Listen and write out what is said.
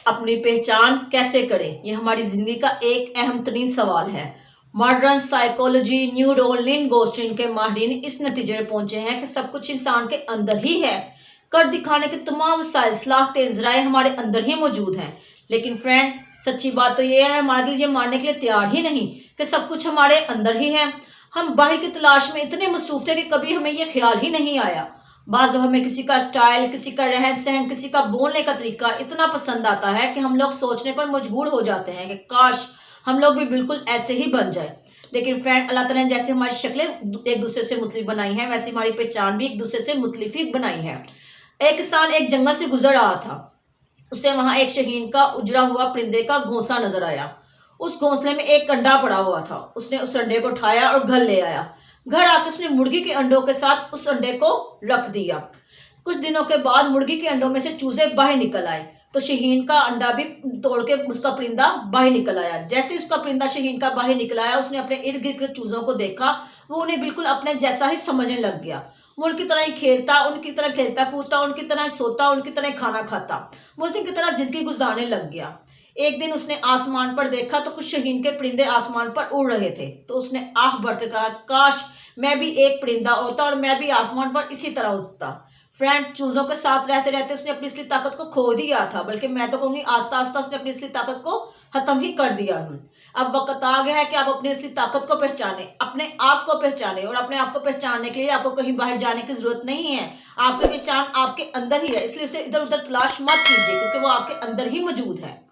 अपनी पहचान कैसे करें, ये हमारी जिंदगी का एक अहम तरीन सवाल है। मॉडर्न साइकोलॉजी, न्यूरो लिंग्विस्टिक्स के माहिरीन इस नतीजे में पहुंचे हैं कि सब कुछ इंसान के अंदर ही है। कर दिखाने के तमाम वसाइल, सलाहियतें, जराए हमारे अंदर ही मौजूद हैं। लेकिन फ्रेंड, सच्ची बात तो यह है, हमारा दिल ये मानने के लिए तैयार ही नहीं कि सब कुछ हमारे अंदर ही है। हम बाहर की तलाश में इतने मसरूफ थे कि कभी हमें यह ख्याल ही नहीं आया। बाज़ हमें किसी का स्टाइल, किसी का रहन सहन, किसी का बोलने का तरीका इतना पसंद आता है कि हम लोग सोचने पर मजबूर हो जाते हैं कि काश हम लोग भी बिल्कुल ऐसे ही बन जाए। लेकिन फ्रेंड, अल्लाह ताला ने जैसे हमारी शक्लें एक दूसरे से मुख्तलिफ बनाई हैं, वैसे हमारी पहचान भी एक दूसरे से मुख्तलिफ ही बनाई है। एक किसान एक जंगल से गुजर रहा था। उसे वहां एक शहीन का उजड़ा हुआ परिंदे का घोंसला नजर आया। उस घोंसले में एक अंडा पड़ा हुआ था। उसने उस अंडे को उठाया और घर ले आया। घर आकर उसने मुर्गी के अंडों के साथ उस अंडे को रख दिया। कुछ दिनों के बाद मुर्गी के अंडों में से चूजे बाहर निकल आए, तो शहीन का अंडा भी तोड़ के उसका परिंदा बाहर निकल आया। जैसे उसका परिंदा शहीन का बाहर निकल आया, उसने अपने इर्द गिर्द के चूजों को देखा। वो उन्हें बिल्कुल अपने जैसा ही समझने लग गया। वो उनकी तरह ही खेलता, उनकी तरह खेलता कूदता, उनकी तरह सोता, उनकी तरह खाना खाता। वो उसी की तरह जिंदगी गुजारने लग गया। एक दिन उसने आसमान पर देखा तो कुछ शहीन के परिंदे आसमान पर उड़ रहे थे। तो उसने आह भर के कहा, काश मैं भी एक परिंदा होता और मैं भी आसमान पर इसी तरह उड़ता। फ्रेंड, चूजों के साथ रहते रहते उसने अपनी असली ताकत को खो दिया था, बल्कि मैं तो कहूंगी आस्ता आस्ता उसने अपनी असली ताकत को खत्म ही कर दिया। अब वक्त आ गया है कि आप अपनी असली ताकत को पहचाने, अपने आप को पहचाने। और अपने आप को पहचानने के लिए आपको कहीं बाहर जाने की जरूरत नहीं है। आपकी पहचान आपके अंदर ही है, इसलिए उसे इधर उधर तलाश मत कीजिए, क्योंकि वो आपके अंदर ही मौजूद है।